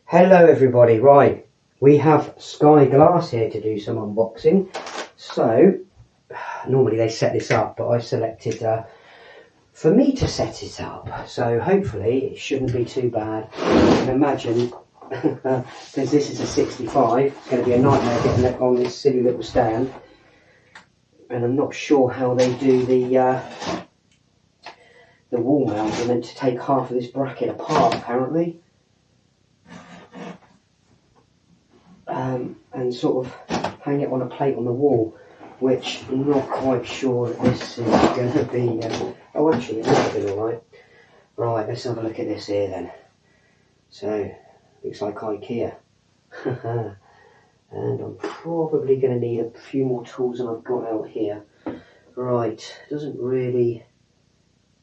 Hello everybody, right, we have Sky Glass here to do some unboxing. So, normally they set this up, but I selected for me to set it up. So hopefully it shouldn't be too bad. I can imagine, since this is a 65, it's going to be a nightmare getting it on this silly little stand. And I'm not sure how they do the wall mount. They're meant to take half of this bracket apart apparently. And sort of hang it on a plate on the wall, which I'm not quite sure that this is going to be. Oh, actually, it might have been alright. Right, let's have a look at this here then. So, looks like IKEA. And I'm probably going to need a few more tools than I've got out here. Right, doesn't really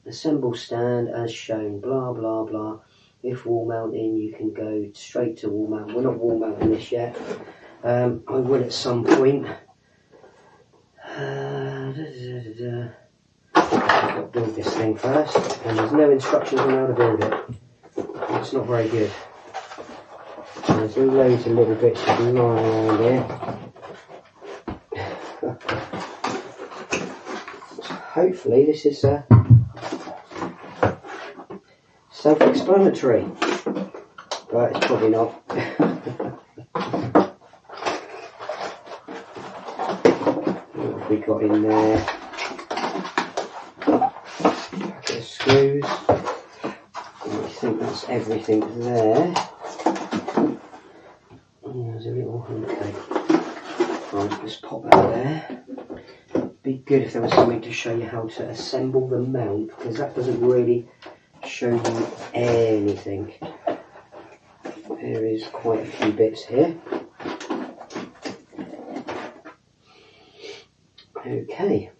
assemble stand as shown, blah blah blah. If wall mounting, you can go straight to wall mount. We're not wall mounting this yet. I will at some point. I've got to build this thing first, and there's no instructions on how to build it. It's not very good. There's loads of little bits lying around here. So hopefully this is self-explanatory, but it's probably not. What have we got in there? Packet of screws. I think that's everything there. There's a little, okay. Right, let's pop that there. Be good if there was something to show you how to assemble the mount, because that doesn't really show you anything. There is quite a few bits here. Okay.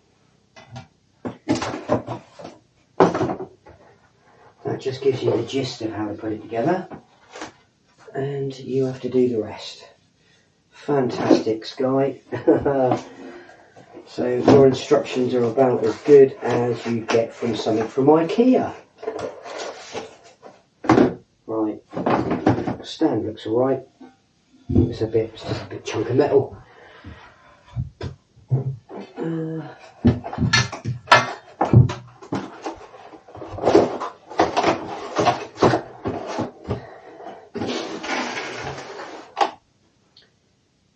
That just gives you the gist of how to put it together, and you have to do the rest. Fantastic, Sky. So your instructions are about as good as you get from something from IKEA. Right, stand looks alright. It's just a big chunk of metal.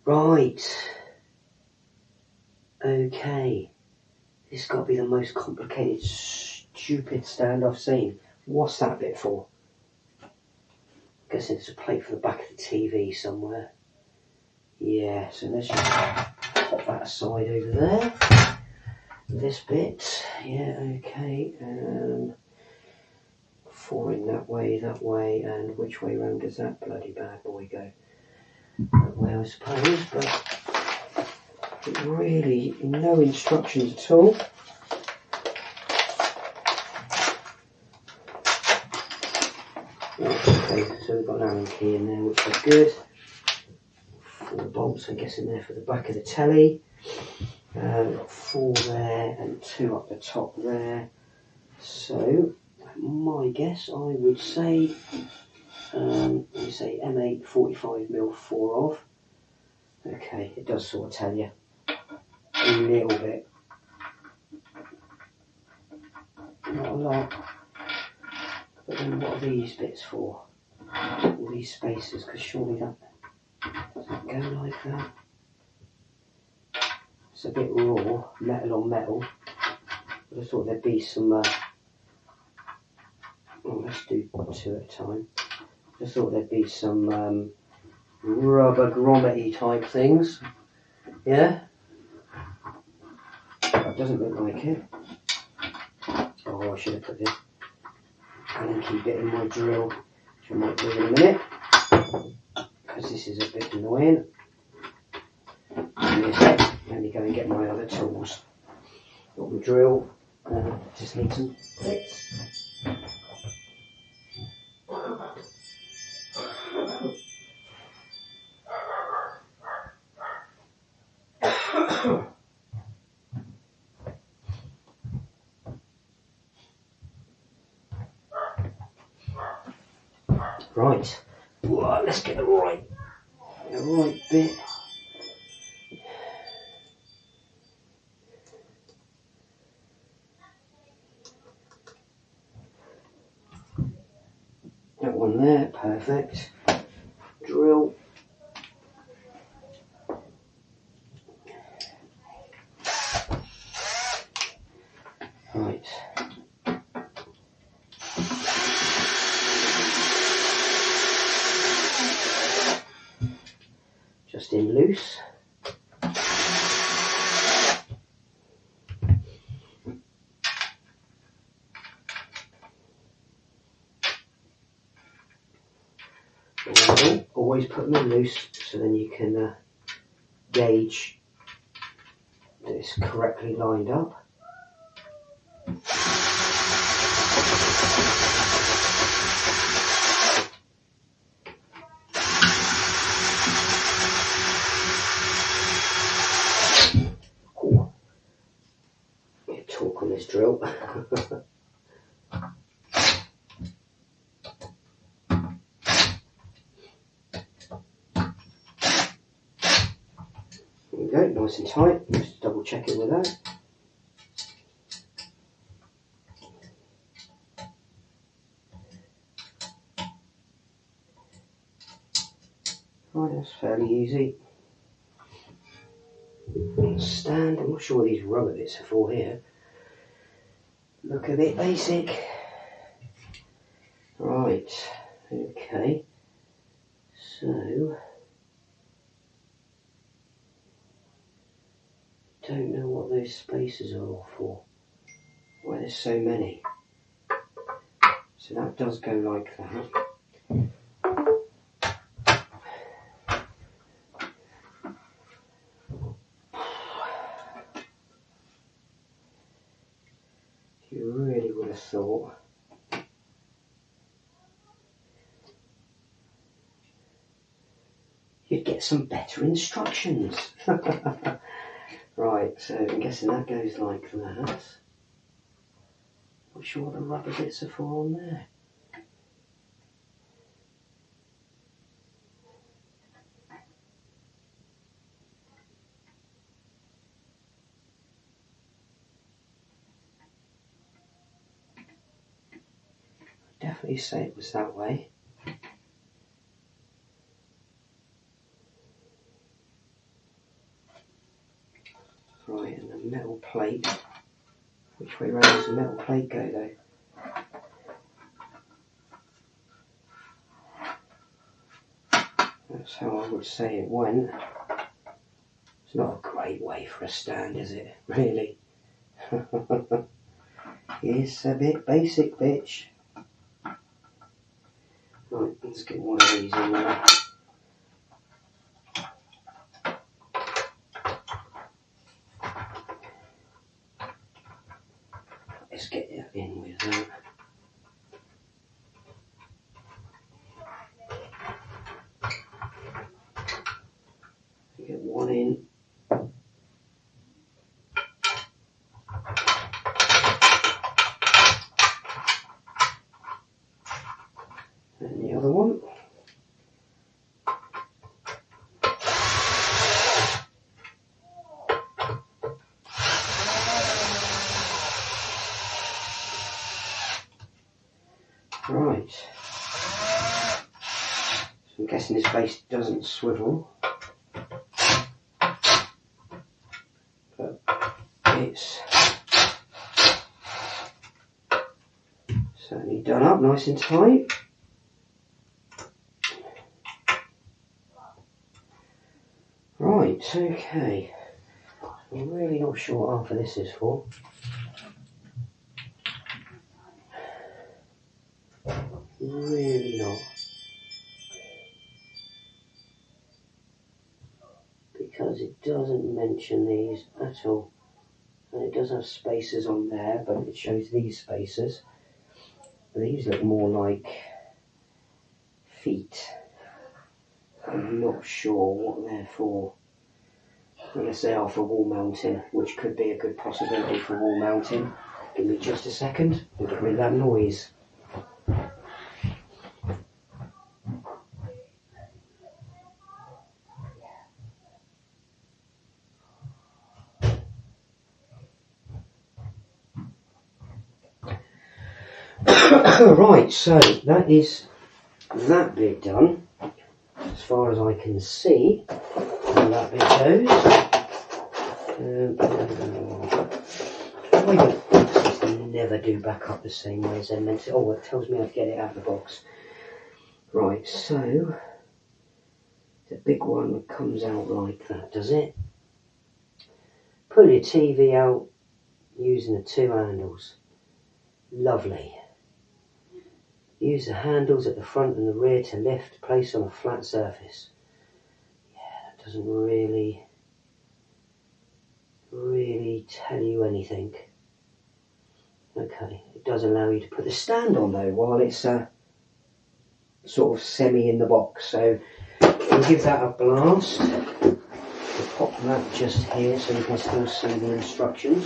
Right. Okay. This has got to be the most complicated, stupid stand I've seen. What's that bit for? Guessing it's a plate for the back of the TV somewhere. Yeah, so let's just pop that aside over there. This bit, yeah, okay. 4 in that way, and which way round does that bloody bad boy go? That way, I suppose, but really no instructions at all. Okay, so we've got an Allen key in there, which is good. 4 bolts, I guess, in there for the back of the telly. We've got 4 there and 2 up the top there. So, my guess, I would say, let me say M8 45mm 4 of. Okay, it does sort of tell you a little bit. Not a lot. But then what are these bits for? All these spacers, because surely that doesn't go like that. It's a bit raw, metal on metal. But I thought there'd be some, oh, let's do 2 at a time. I thought there'd be some rubber grommet-y type things. Yeah? That doesn't look like it. Oh, I should have put this Allen key bit in my drill, which I might do in a minute, because this is a bit annoying. Let me go and get my other tools. Got my drill, just need some bits. Right, Right, let's get the right bit. That one there, perfect. Drill. Right. Just in loose. Always put them in loose so then you can gauge that it's correctly lined up. Ooh. Get torque on this drill. There we go, nice and tight. Just double check it with that. Right, that's fairly easy. Stand, I'm not sure what these rubber bits are for here. Look a bit basic. Right, okay. So, don't know what those spaces are all for. Why there's so many. So that does go like that. You really would have thought you'd get some better instructions. Right, so I'm guessing that goes like that. Not sure what the rubber bits are for on there. Definitely say it was that way. Right, and the metal plate. Which way round does the metal plate go though? That's how I would say it went. It's not a great way for a stand, is it? Really? It's a bit basic, bitch. Right, let's get one of these in there. Let's get that in with that. Get one in. And the other one. Right. So I'm guessing this base doesn't swivel. But it's certainly done up nice and tight. Right, okay. I'm really not sure what half of this is for. Really not. Because it doesn't mention these at all. And it does have spaces on there, but it shows these spaces. These look more like feet. I'm not sure what they're for. Unless they are for wall mounting, which could be a good possibility for wall mounting. Give me just a second, we'll get rid of that noise. Right, so that is that bit done, as far as I can see how that bit goes. Why do boxes never do back up the same way as they're meant to? Oh, it tells me how to get it out of the box. Right, so the big one comes out like that, does it? Pull your TV out using the two handles. Lovely. Use the handles at the front and the rear to lift, place on a flat surface. Yeah, that doesn't really tell you anything. Okay, it does allow you to put the stand on though while it's sort of semi in the box. So we'll give that a blast. We'll pop that just here so you can still see the instructions.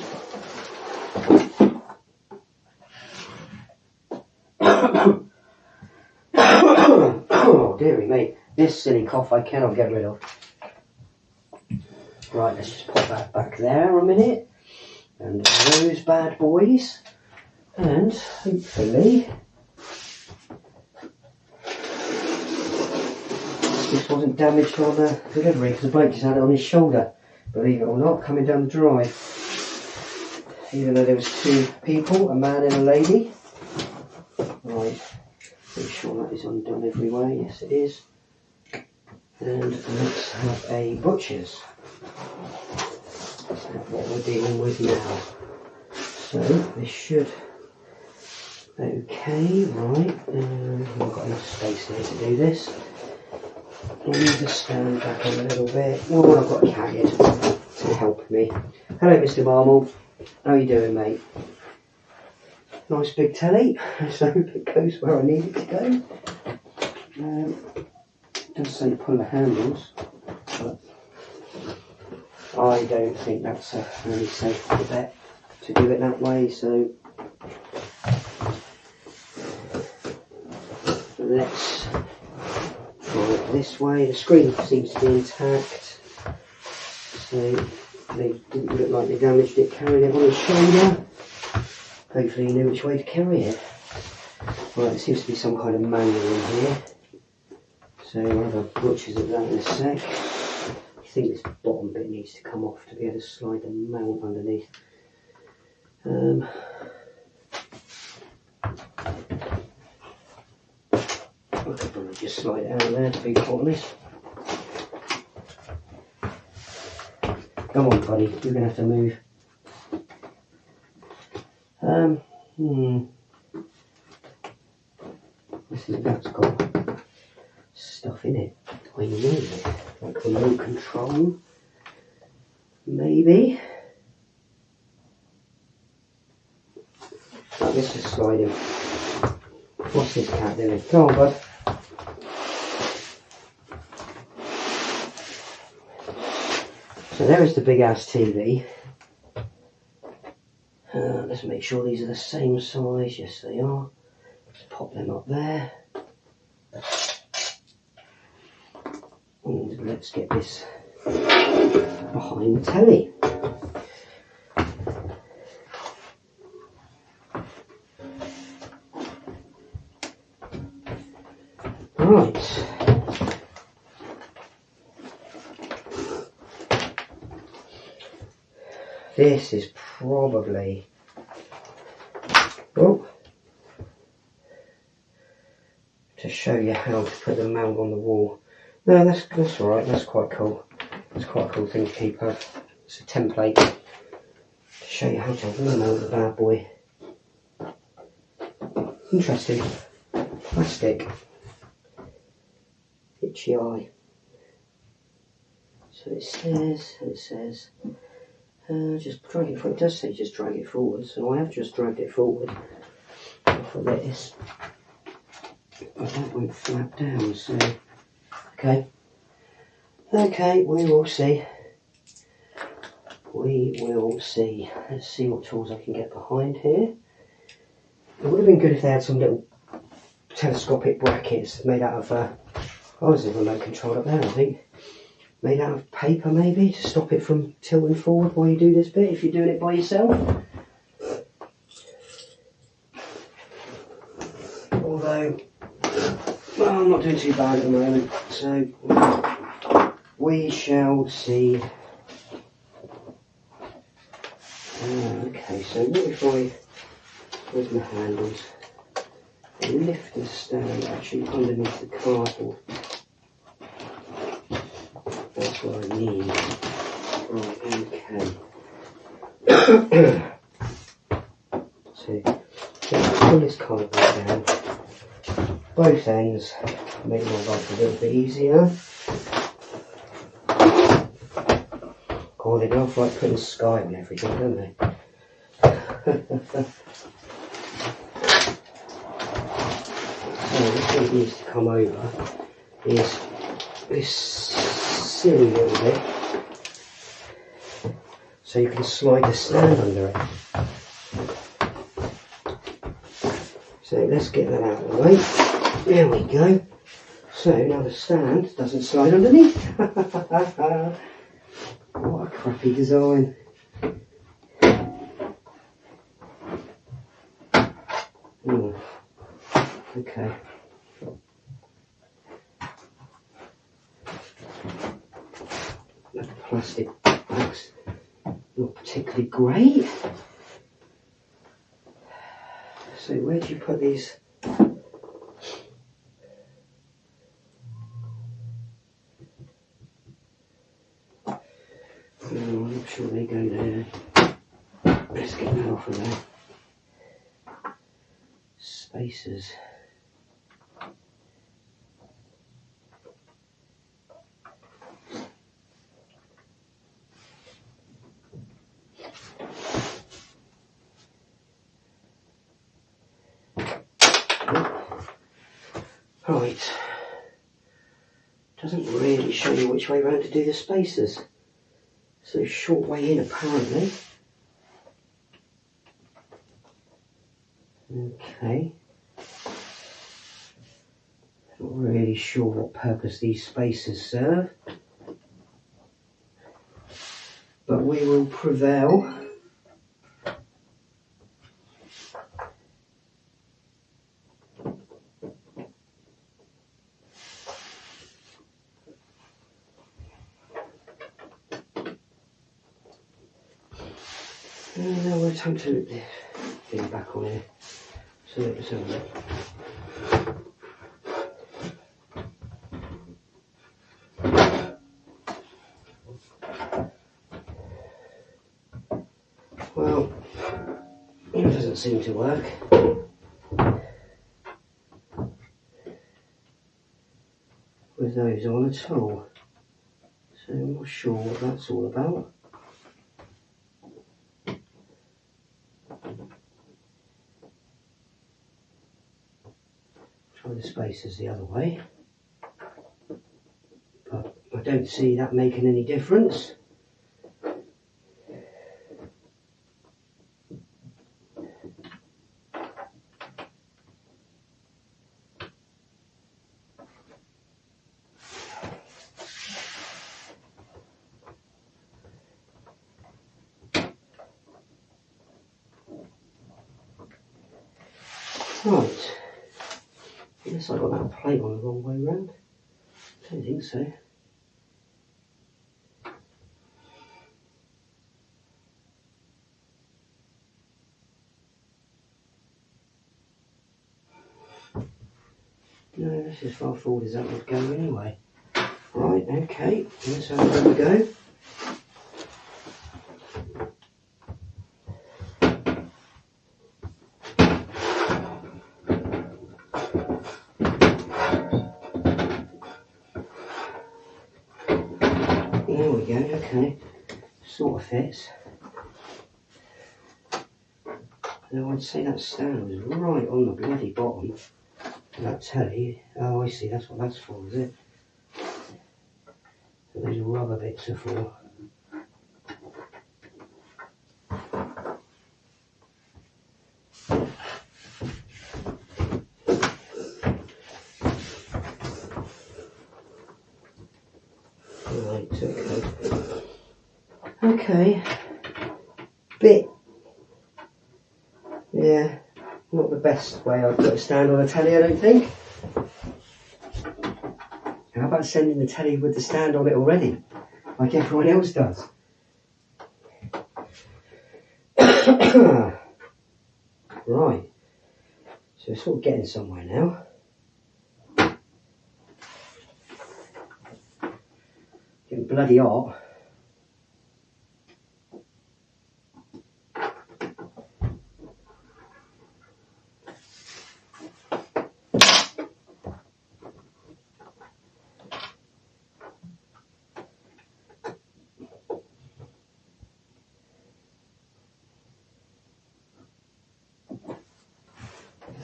Oh dearie me, this silly cough I cannot get rid of. Right, let's just pop that back there a minute. And those bad boys. And hopefully this wasn't damaged on the delivery because the bloke just had it on his shoulder, believe it or not, coming down the drive. Even though there was two people, a man and a lady. Right, make sure that is undone every way. Yes, it is. And let's have a butcher's. That's what we're dealing with now. So this should. Okay, right. We've got enough space here to do this. I'll move the stand back a little bit. Oh, I've got a cat here to help me. Hello, Mr. Marmel. How are you doing, mate? Nice big telly. So it goes where I need it to go. It does say pull the handles, but I don't think that's a really safe bet to do it that way. So let's try it this way. The screen seems to be intact, so they didn't look like they damaged it, carried it on his shoulder. Hopefully he knew which way to carry it. Right, there seems to be some kind of manual in here, so we'll have a butcher's at that in a sec. I think this bottom bit needs to come off to be able to slide the mount underneath. I could probably just slide it out of there, to be quite honest. Come on, buddy, you're going to have to move. I think that's got stuff in it. I know it. Like remote control. Maybe. Right, let's just slide him. What's this cat doing? Go on, bud. So there is the big ass TV. Let's make sure these are the same size. Yes, they are. Let's pop them up there. And let's get this behind the telly. Right. This is probably, to show you how to put the mount on the wall. No, that's alright, that's quite cool. That's quite a cool thing to keep up. It's a template to show you how to wall mount the bad boy. Interesting. Plastic. Itchy eye. So it says, just drag it forward. It does say just drag it forward, so I have just dragged it forward for this. But that won't flap down, so okay. Okay, we will see. We will see. Let's see what tools I can get behind here. It would have been good if they had some little telescopic brackets made out of, there's a remote control up there, I think. Made out of paper maybe, to stop it from tilting forward while you do this bit, if you're doing it by yourself. So, well, I'm not doing too bad at the moment, so we shall see. Okay, so what if where's my handles? I lift the stand actually underneath the cardboard. That's what I need. Right, okay. So, let's pull this cardboard down. Both ends, make my life a little bit easier. God, they go off like putting sky on everything, don't they? So what it needs to come over is this silly little bit, so you can slide the stand under it. So let's get that out of the way. There we go. So now the stand doesn't slide underneath. What a crappy design. Okay. The plastic bag's not particularly great. So where do you put these? I'm not sure they go there. Let's get that off of there. Spacers. Right. Doesn't really show you which way round to do the spacers. So short way in apparently. Okay. Not really sure what purpose these spacers serve. But we will prevail. Now we're time to get it back on here. So let's have a look. Well, it doesn't seem to work. With those on at all. So I'm not sure what that's all about. Try the spacers the other way. But I don't see that making any difference. Right. Unless I got that plate on the wrong way round. I don't think so. No, that's as far forward as that would go anyway. Right, okay, let's have another go. There we go, okay. Sort of fits. Now I'd say that stand was right on the bloody bottom of that telly. Oh, I see, that's what that's for, is it? So those rubber bits are for. Right, okay. Okay. Bit. Yeah, Not the best way I'd put a stand on a telly, I don't think. How about sending the telly with the stand on it already, like everyone else does? Right, so we're sort of getting somewhere now. Getting bloody hot.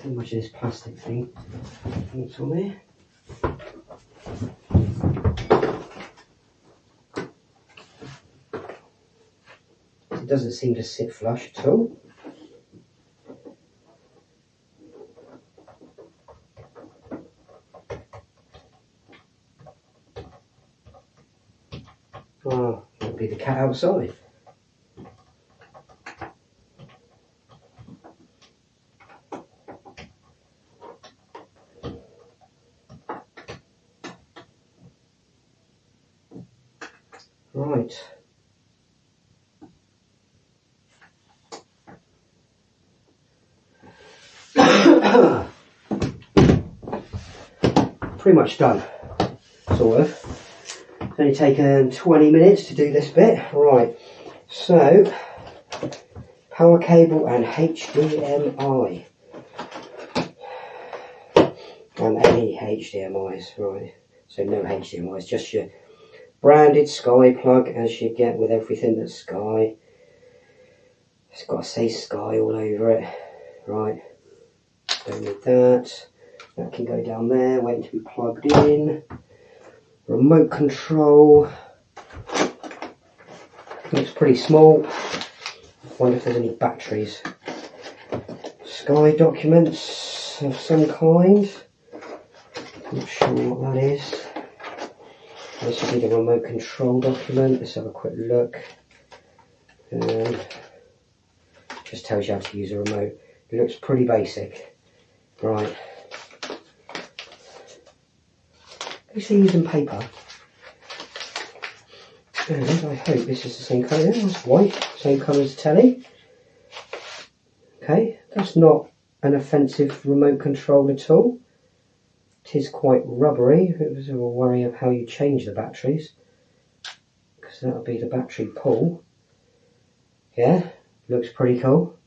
So much of this plastic thing. What's on there? It doesn't seem to sit flush at all. Oh, that'll be the cat outside. Right. Pretty much done, sort of. It's only taken 20 minutes to do this bit. Right, so power cable and HDMI. And any HDMIs, right. So no HDMIs, just your branded Sky plug as you get with everything that's Sky. It's got to say Sky all over it. Right, don't need that. That can go down there, waiting to be plugged in. Remote control. Looks pretty small. Wonder if there's any batteries. Sky documents of some kind. Not sure what that is. This would be the remote control document. Let's have a quick look. Just tells you how to use a remote. It looks pretty basic. Right. Is he using paper? And I hope this is the same colour. Yeah, that's white, same colour as the telly. Okay, that's not an offensive remote control at all. It is quite rubbery. It was a worry of how you change the batteries, because that would be the battery pull. Yeah, looks pretty cool.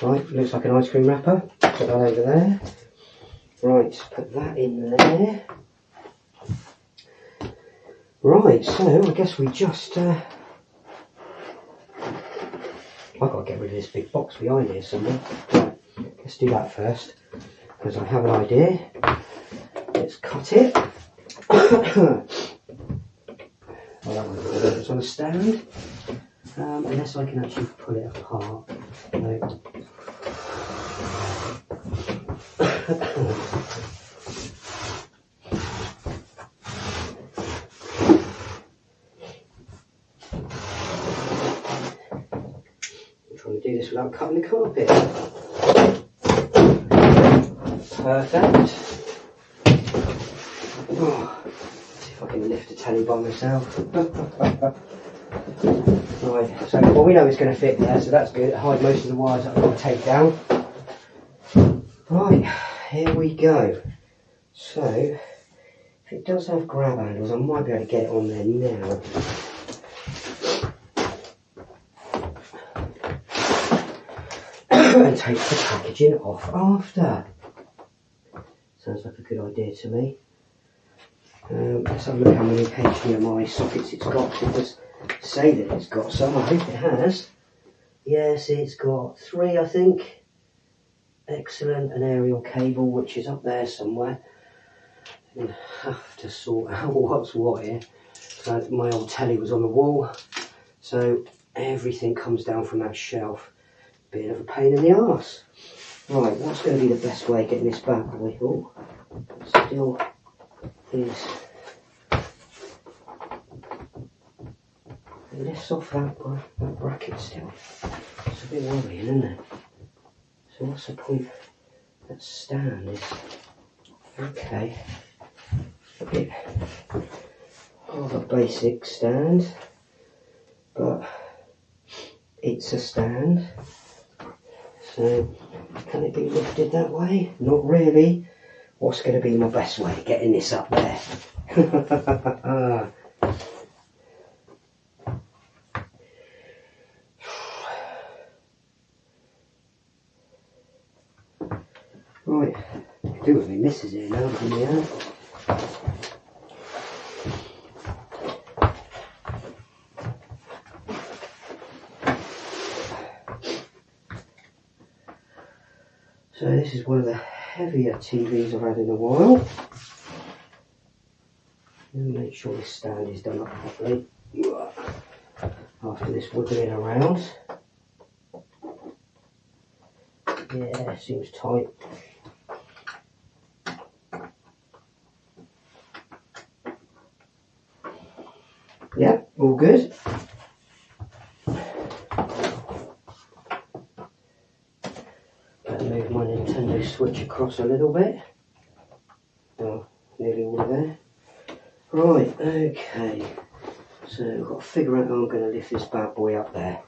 Right, looks like an ice cream wrapper. Put that over there. Right, put that in there. Right, so I guess we just, I've got to get rid of this big box behind here somewhere. Right, let's do that first, because I have an idea. Let's cut it. Oh, that one's on a stand. Unless I can actually pull it apart. No. Trying to do this without cutting the carpet. Perfect. Oh, let's see if I can lift the telly by myself. Right, so well, we know it's going to fit there, so that's good. Hide most of the wires that I've got to take down. Right, here we go. So, if it does have grab handles, I might be able to get it on there now. And take the packaging off after. Sounds like a good idea to me. Let's have a look how many HDMI sockets it's got. It does say that it's got some. I think it has. Yes, it's got 3, I think. Excellent. An aerial cable, which is up there somewhere. I'm going to have to sort out what's what here. So my old telly was on the wall, so everything comes down from that shelf. Bit of a pain in the arse. Right, what's going to be the best way of getting this back? Oh, still is. Lifts off that bracket still. It's a bit worrying, isn't it? So what's the point? That stand is okay. A bit of a basic stand, but it's a stand. So can it be lifted that way? Not really. What's going to be my best way of getting this up there? Right, do with me missus here now, yeah. So this is one of the heavier TVs I've had in a while. Let me make sure this stand is done up properly. After this wiggling around. Yeah, seems tight. Yeah, all good. Better move my Nintendo Switch across a little bit. Oh, nearly all there. Right, okay. So I've got to figure out how I'm going to lift this bad boy up there.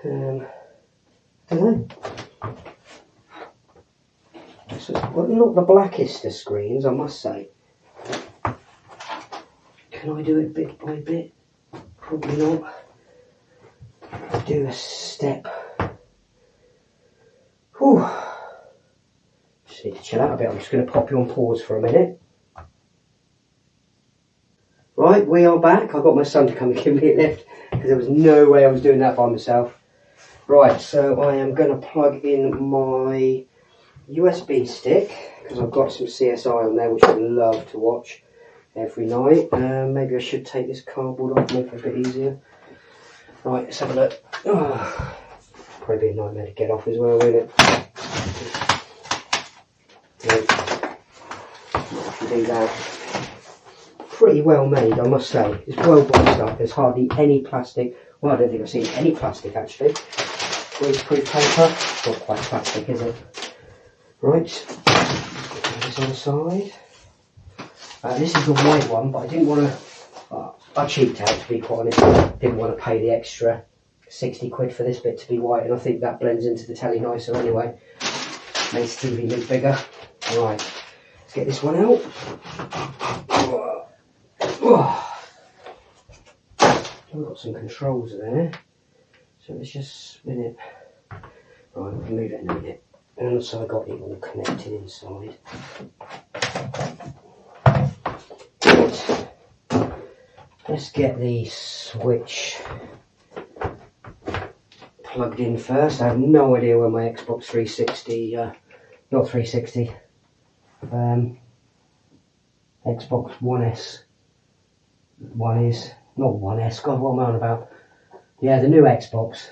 I don't know. Well, not the blackest of screens, I must say. Can I do it bit by bit? Probably not. Do a step. Whew. Just need to chill out a bit. I'm just going to pop you on pause for a minute. Right, we are back. I got my son to come and give me a lift because there was no way I was doing that by myself. Right, so I am going to plug in my USB stick because I've got some CSI on there which I love to watch every night. Maybe I should take this cardboard off, make it a bit easier. Right, let's have a look. Oh, probably be a nightmare to get off as well, won't it? Right. I can do that. Pretty well made, I must say. It's well boxed up. There's hardly any plastic. Well, I don't think I've seen any plastic actually. Greaseproof paper. It's not quite plastic, is it? Right. Put this on the side. This is the white one, but I didn't want to. I cheaped out, to be quite honest. Didn't want to pay the extra 60 quid for this bit to be white, and I think that blends into the telly nicer anyway. Makes the TV look bigger. Right. Let's get this one out. We've got some controls there, so let's just spin it. Right, we can move it in a minute. And also I got it all connected inside. Right. Let's get the switch plugged in first. I have no idea where my Xbox 360, not 360, Xbox One S one is. Not One S, God, what am I on about? Yeah, the new Xbox.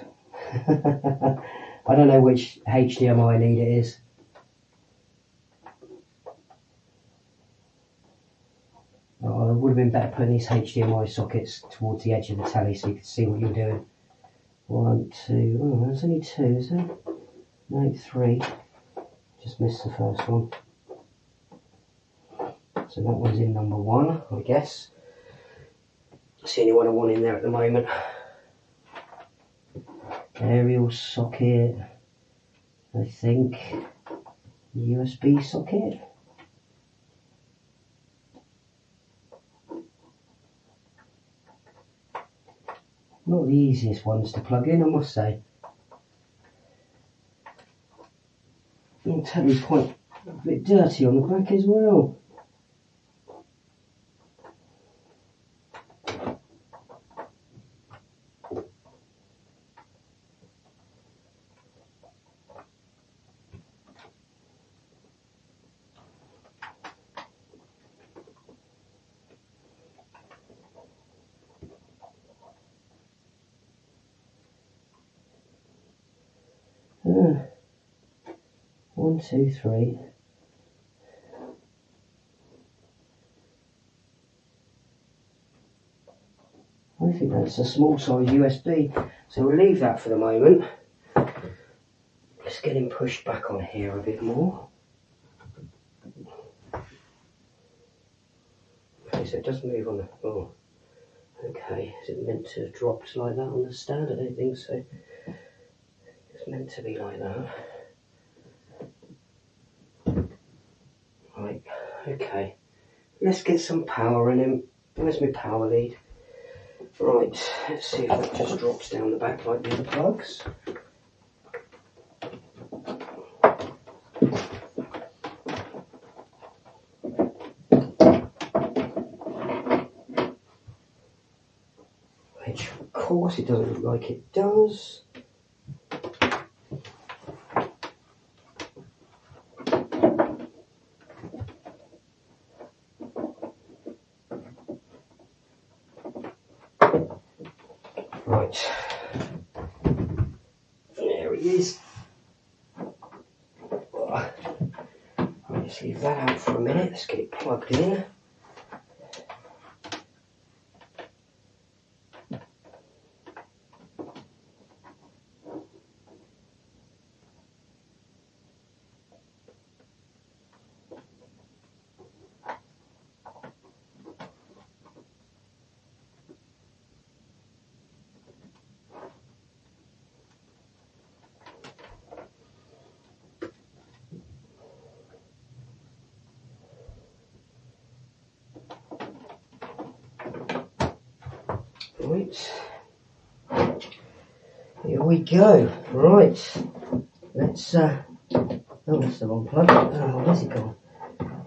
I don't know which HDMI lead it is. Oh, it would have been better putting these HDMI sockets towards the edge of the telly so you could see what you're doing. 1, 2, oh, there's only 2, is there? No, 3. Just missed the first one. So that one's in number 1, I guess. That's the only one I want in there at the moment. Aerial socket, I think. USB socket. Not the easiest ones to plug in, I must say. The telly's quite a bit dirty on the back as well. Ah. 1, 2, 3. I think that's a small size USB. So we'll leave that for the moment. Let's get him pushed back on here a bit more. Okay, so it does move on the... Oh, okay. Is it meant to drop like that on the stand? I don't think so. It's meant to be like that. Right, okay. Let's get some power in him. Where's my power lead? Right, let's see if that just drops down the back like the other plugs. Which, of course, it doesn't look like it does. Right, there he is. Right, let's leave that out for a minute. Let's get it plugged in. Right, here we go. Right, let's, oh, that's the wrong plug. Oh, where's he gone?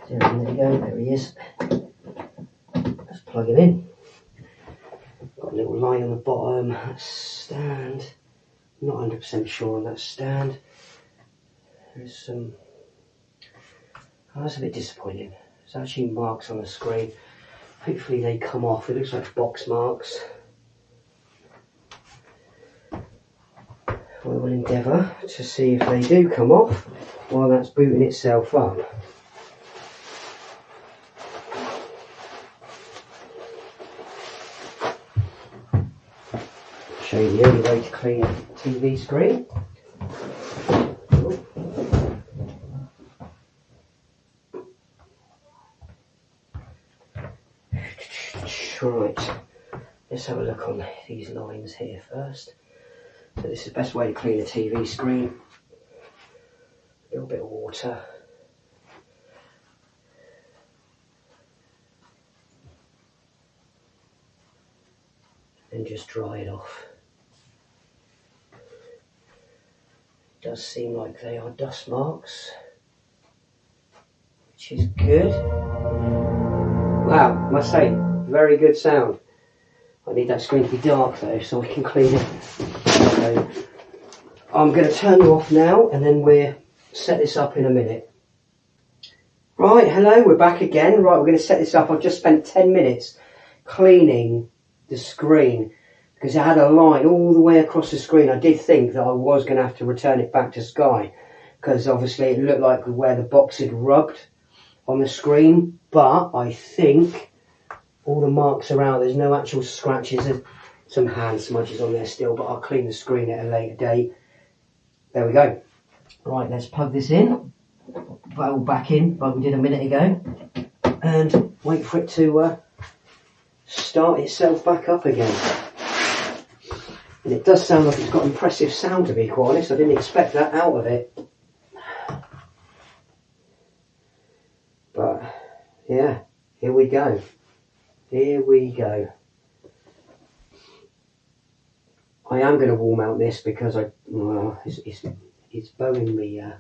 There we go, there he is. Let's plug him in. Got a little line on the bottom, that stand. Not 100% sure on that stand. There's some, oh, that's a bit disappointing. There's actually marks on the screen. Hopefully they come off. It looks like box marks. I will endeavour to see if they do come off while that's booting itself up. Show you the only way to clean a TV screen. Right, let's have a look on these lines here first. So this is the best way to clean a TV screen. A little bit of water. And just dry it off. It does seem like they are dust marks, which is good. Wow, I must say, very good sound. I need that screen to be dark though, so I can clean it. So I'm going to turn you off now, and then we'll set this up in a minute. Right, hello, we're back again. Right, we're going to set this up. I've just spent 10 minutes cleaning the screen because it had a line all the way across the screen. I did think that I was going to have to return it back to Sky because obviously it looked like where the box had rubbed on the screen, but I think all the marks around, there's no actual scratches. There's some hand smudges on there still, but I'll clean the screen at a later date. There we go. Right, let's plug this in. All back in like we did a minute ago, and wait for it to start itself back up again. And it does sound like it's got impressive sound, to be quite honest. I didn't expect that out of it. But yeah, here we go. Here we go. I am going to wall mount this because it's bowing the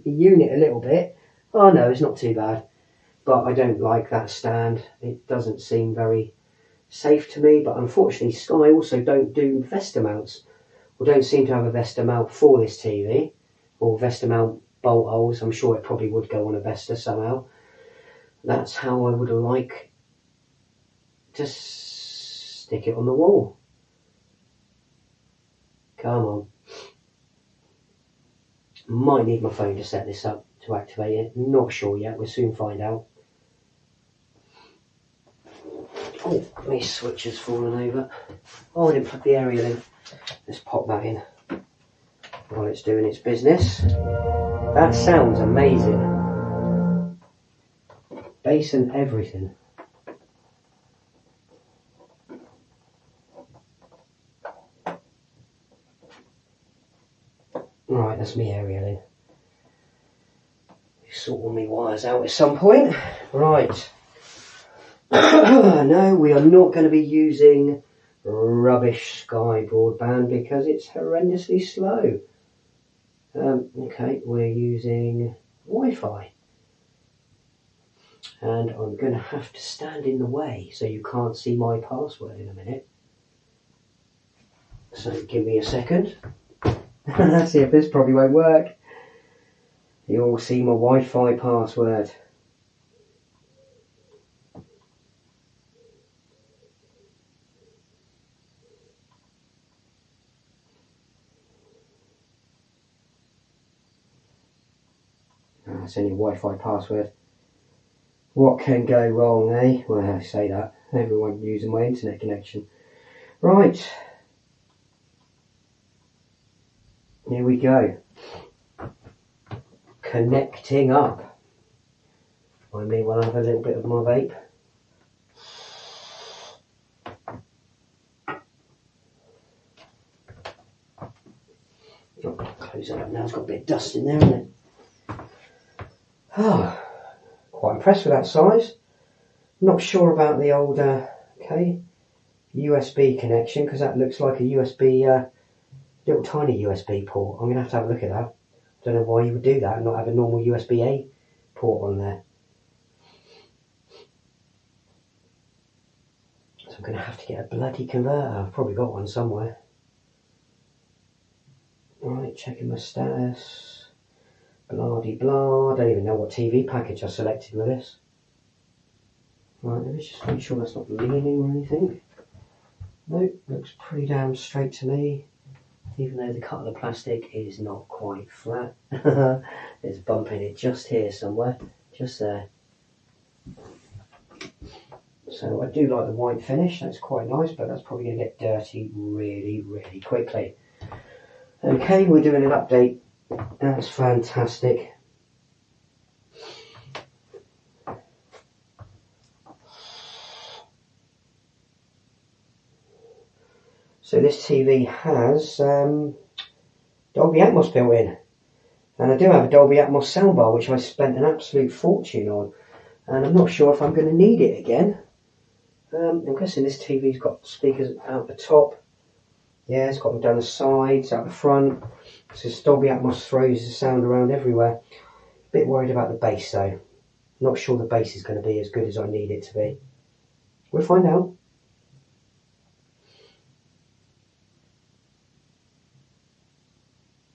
unit a little bit. Oh no, it's not too bad. But I don't like that stand. It doesn't seem very safe to me. But unfortunately, Sky also don't do Vesta mounts. Or don't seem to have a Vesta mount for this TV. Or Vesta mount bolt holes. I'm sure it probably would go on a Vesta somehow. That's how I would like to stick it on the wall. Come on. Might need my phone to set this up to activate it. Not sure yet. We'll soon find out. Oh, my switch has fallen over. Oh, I didn't plug the aerial in. Let's pop that in while it's doing its business. That sounds amazing. Bass and everything. Right, that's me aerial in. Sort all my wires out at some point. Right. No, we are not going to be using rubbish Sky broadband because it's horrendously slow. Okay, we're using Wi-Fi. And I'm going to have to stand in the way so you can't see my password in a minute. So give me a second. Let's see if this probably won't work. You'll see my Wi-Fi password. That's only a Wi-Fi password. What can go wrong, eh? Well, I say that. Everyone using my internet connection. Right. Here we go. Connecting up. I may well have a little bit of my vape. Oh, close that up now. It's got a bit of dust in there, isn't it? Oh, quite impressed with that size. Not sure about the old USB connection because that looks like a USB, little tiny USB port. I'm going to have a look at that. I don't know why you would do that and not have a normal USB-A port on there. So I'm going to have to get a bloody converter. I've probably got one somewhere. Right, checking my status. Blah-de-blah. I don't even know what TV package I selected with this. Right, let me just make sure that's not leaning or anything. Nope, looks pretty damn straight to me. Even though the cut of the plastic is not quite flat. There's a bump in it just here somewhere. Just there. So I do like the white finish. That's quite nice, but that's probably going to get dirty really, really quickly. Okay, we're doing an update. That's fantastic. So this TV has Dolby Atmos built in. And I do have a Dolby Atmos soundbar, which I spent an absolute fortune on. And I'm not sure if I'm going to need it again. I'm guessing this TV's got speakers out the top. Yeah, it's got them down the sides, out the front. So Dolby Atmos throws the sound around everywhere. Bit worried about the bass though. Not sure the bass is going to be as good as I need it to be. We'll find out.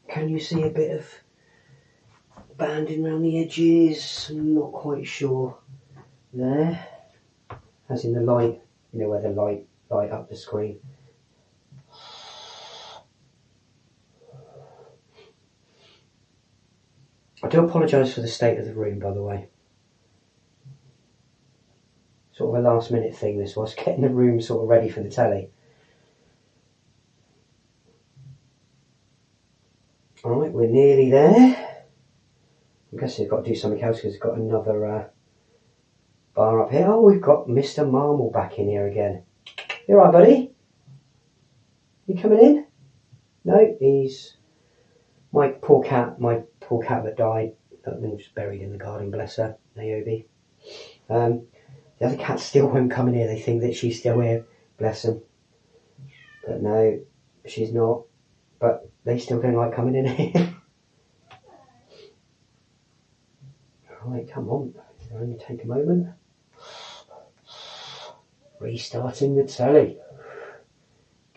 Can you see a bit of banding around the edges? I'm not quite sure there. As in the light, you know where the light up the screen. I do apologise for the state of the room, by the way. Sort of a last minute thing this was, getting the room sort of ready for the telly. Alright, we're nearly there. I'm guessing I've got to do something else because it's got another bar up here. Oh, we've got Mr. Marmal back in here again. You alright, buddy? You coming in? No, he's... My poor cat that died, that was buried in the garden, bless her, Naomi. The other cats still won't come in here, they think that she's still here, bless them. But no, she's not. But they still don't like coming in here. Right, come on, it'll only take a moment. Restarting the telly.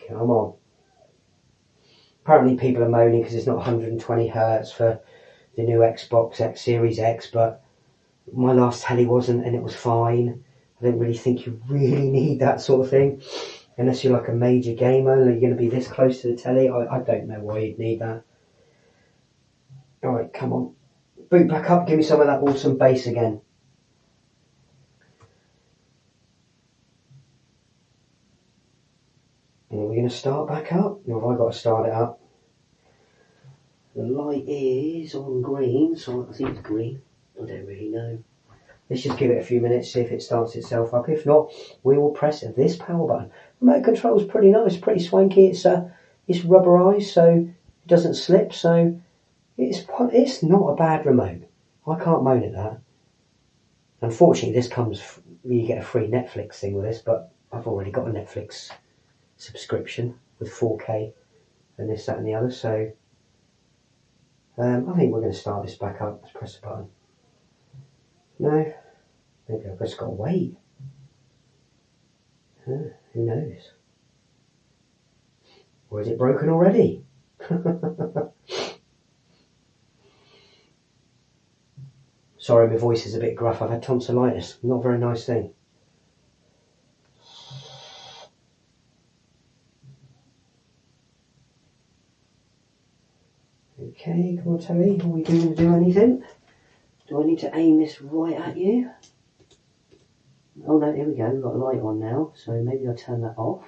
Come on. Apparently people are moaning because it's not 120 Hertz for the new Xbox X Series X, but my last telly wasn't and it was fine. I don't really think you really need that sort of thing. Unless you're like a major gamer and you're going to be this close to the telly. I don't know why you'd need that. Alright, come on. Boot back up, give me some of that awesome bass again. to start back up. Or have I got to start it up? The light is on green, so I think it's green. I don't really know. Let's just give it a few minutes, see if it starts itself up. If not, we will press this power button. The remote control is pretty nice, pretty swanky. It's rubberized, so it doesn't slip. So it's not a bad remote. I can't moan at that. Unfortunately, this comes. You get a free Netflix thing with this, but I've already got a Netflix subscription with 4K and this, that, and the other. So I think we're going to start this back up. Let's press the button. No, maybe I've just got to wait. Who knows? Or is it broken already? Sorry, my voice is a bit gruff. I've had tonsillitis. Not a very nice thing. Okay, come on, Terry. Are we going to do anything? Do I need to aim this right at you? Oh no, here we go. We've got a light on now, so maybe I'll turn that off.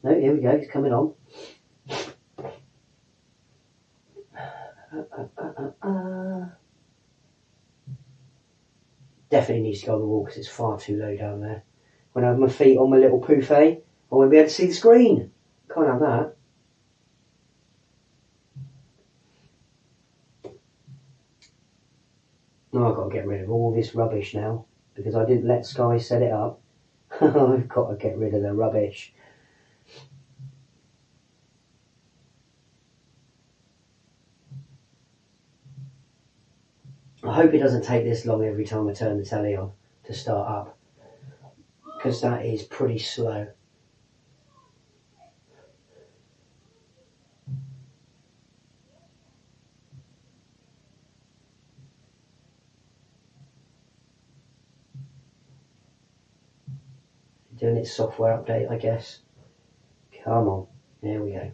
No, here we go. It's coming on. Definitely needs to go on the wall because it's far too low down there. When I have my feet on my little poufet, I won't be able to see the screen. Can't have that. No, I've got to get rid of all this rubbish now because I didn't let Sky set it up. I've got to get rid of the rubbish. I hope it doesn't take this long every time I turn the telly on to start up, because that is pretty slow. Doing its software update, I guess. Come on, there we go.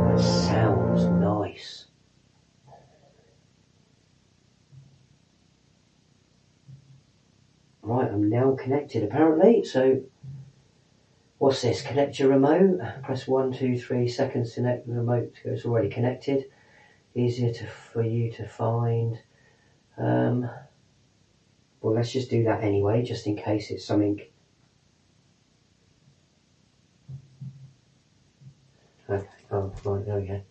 That sounds nice. Right, I'm now connected apparently, so what's this? Connect your remote. Press 1, 2, 3 seconds to connect the remote. It's already connected. Easier for you to find. Well, let's just do that anyway, just in case it's something. Okay. Oh, right, there we go.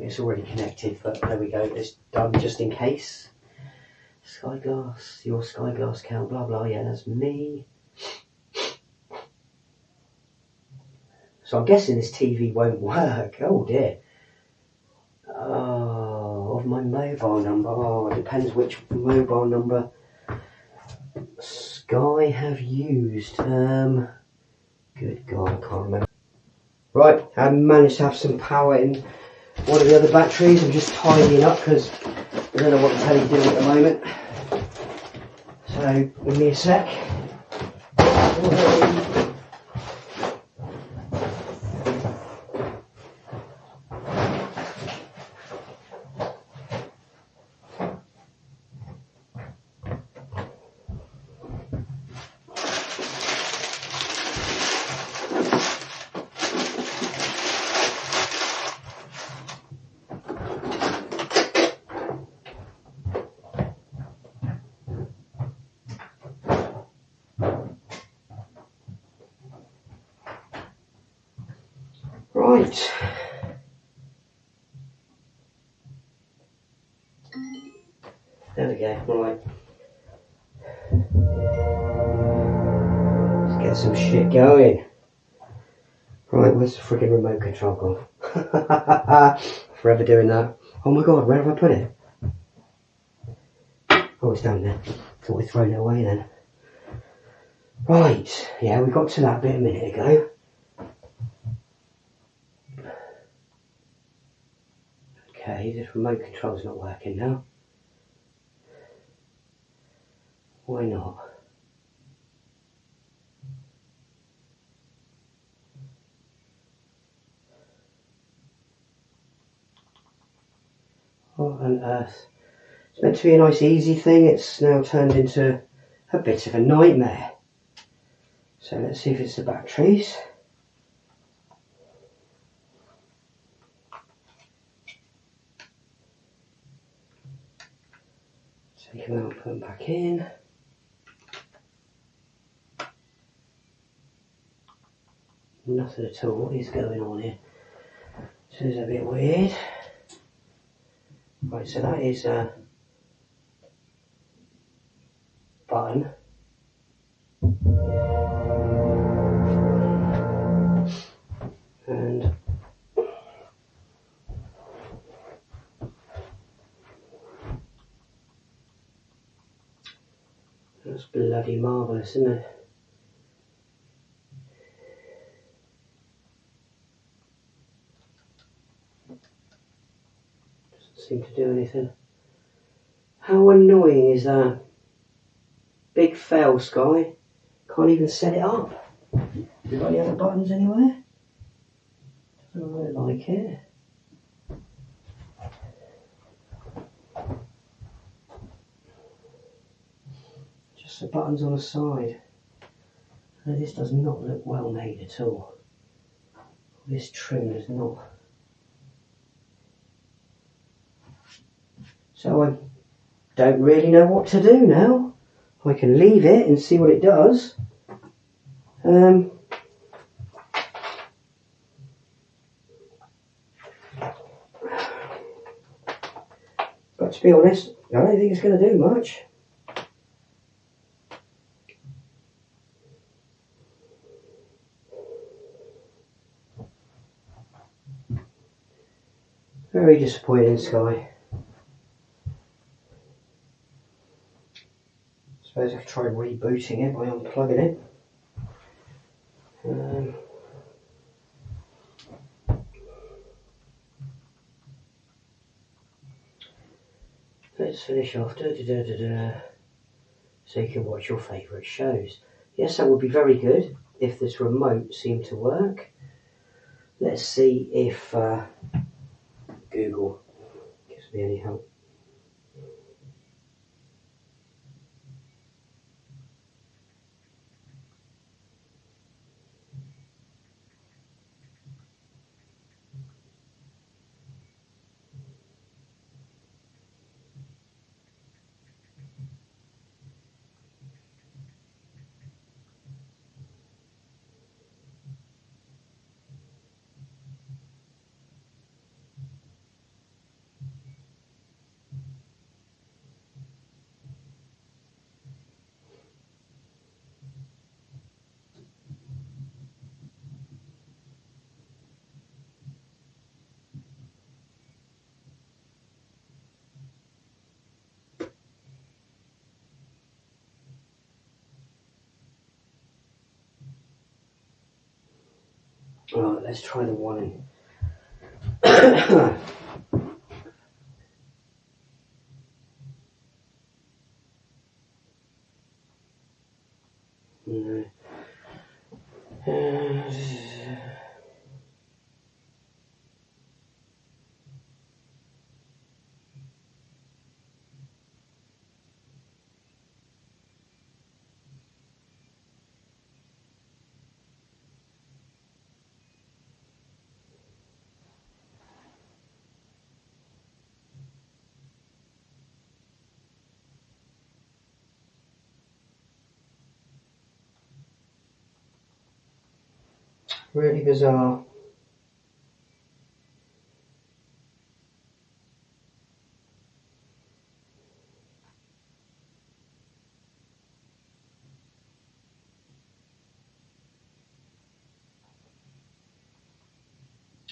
It's already connected, but there we go. It's done just in case. Sky Glass, your Sky Glass count, blah blah. Yeah, that's me. So I'm guessing this TV won't work. Oh dear. Oh, of my mobile number. Oh, it depends which mobile number Sky have used. Good God, I can't remember. Right, I managed to have some power in one of the other batteries. I'm just tidying up because I don't know what the telly's doing at the moment. So, give me a sec. Right. There we go. Right. Let's get some shit going. Right, where's the friggin' remote control gone? Forever doing that. Oh my God, where have I put it? Oh, it's down there. Thought we'd thrown it away then. Right, yeah, we got to that bit a minute ago. Okay, this remote control's not working now. Why not? What on earth? It's meant to be a nice easy thing. It's now turned into a bit of a nightmare. So let's see if it's the batteries. Take them out, put them back in. Nothing at all. What is going on here? This is a bit weird. Right, so that is a button. And that's bloody marvellous, isn't it? Doesn't seem to do anything. How annoying is that? Big fail, Sky. Can't even set it up. You got any other buttons anywhere? Doesn't really like it. Just the buttons on the side. And this does not look well made at all. This trim does not. So I don't really know what to do now. I can leave it and see what it does. But to be honest, I don't think it's going to do much. Very disappointing, Sky. Suppose I could try rebooting it by unplugging it. Let's finish off. So you can watch your favourite shows. Yes, that would be very good if this remote seemed to work. Let's see if Google gives me any help. Right, let's try the one. No. Really bizarre.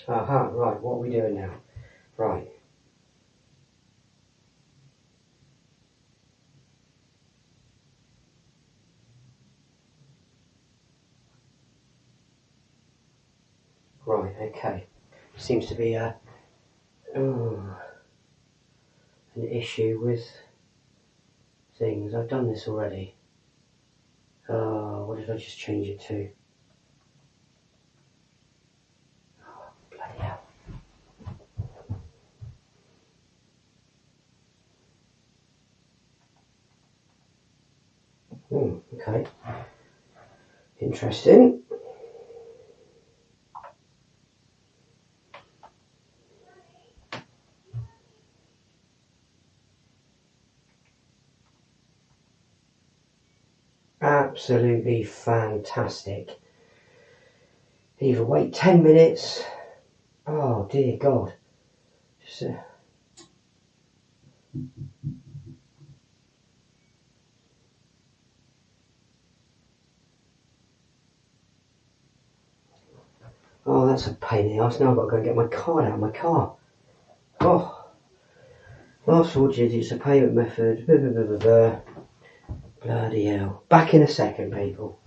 Aha, right, what are we doing now? Right. Right, okay. Seems to be an issue with things. I've done this already. What did I just change it to? Oh, bloody hell. Okay. Interesting. Absolutely fantastic. Either wait 10 minutes. Oh dear God. Just, oh, that's a pain in the arse. Now I've got to go and get my card out of my car. Oh. Last four digits, a payment method. Blah, blah, blah, blah, blah. Bloody hell. Back in a second, people.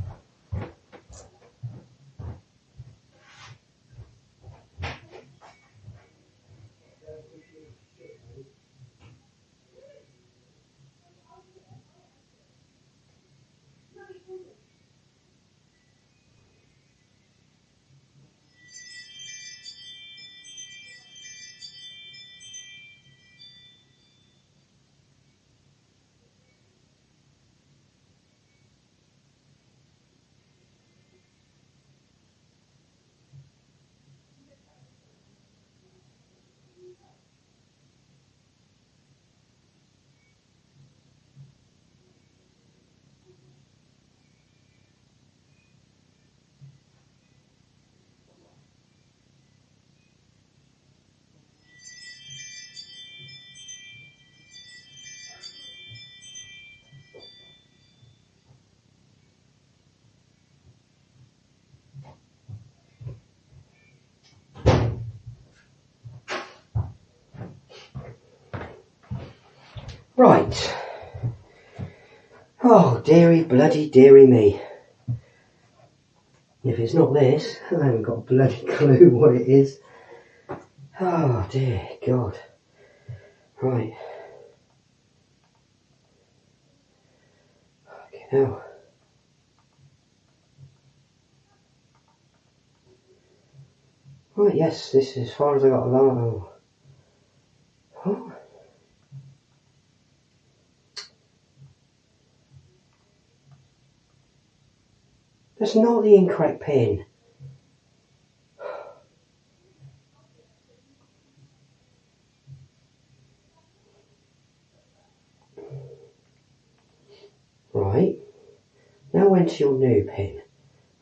Right. Oh, dearie, bloody dearie me. If it's not this, I haven't got a bloody clue what it is. Oh, dear God. Right. Okay, now. Right, yes, this is as far as I got along. Oh. That's not the incorrect pin. Right. Now enter your new pin.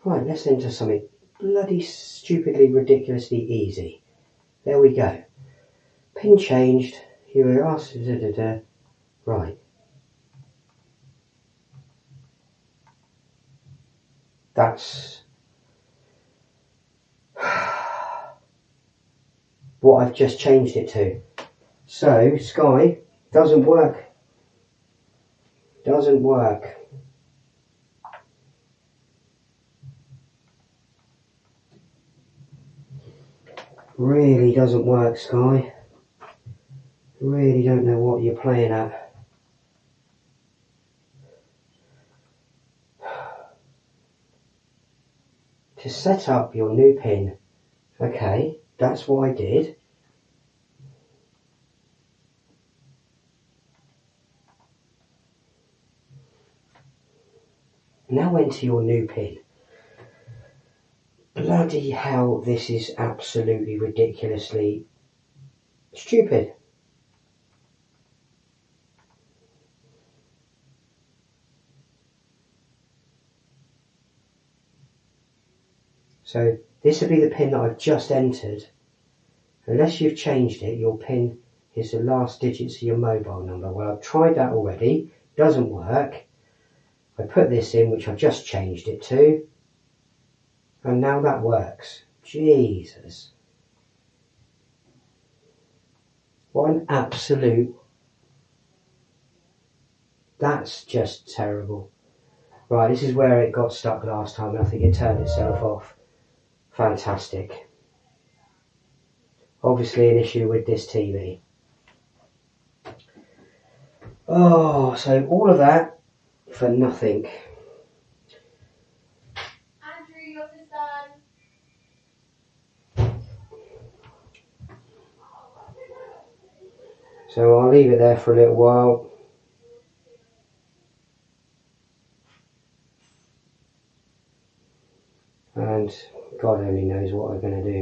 Right, let's enter something bloody stupidly, ridiculously easy. There we go. Pin changed. Here we are. Right. That's what I've just changed it to. So, Sky doesn't work. Doesn't work. Really doesn't work, Sky. Really don't know what you're playing at. To set up your new pin. Okay, that's what I did. Now enter your new pin. Bloody hell, this is absolutely ridiculously stupid. So this would be the pin that I've just entered. Unless you've changed it, your pin is the last digits of your mobile number. Well, I've tried that already. Doesn't work. I put this in, which I've just changed it to. And now that works. Jesus. What an absolute... That's just terrible. Right, this is where it got stuck last time, and I think it turned itself off. Fantastic. Obviously an issue with this TV. Oh, so all of that for nothing. Andrew, yours is done. So I'll leave it there for a little while. and God only knows what I'm going to do.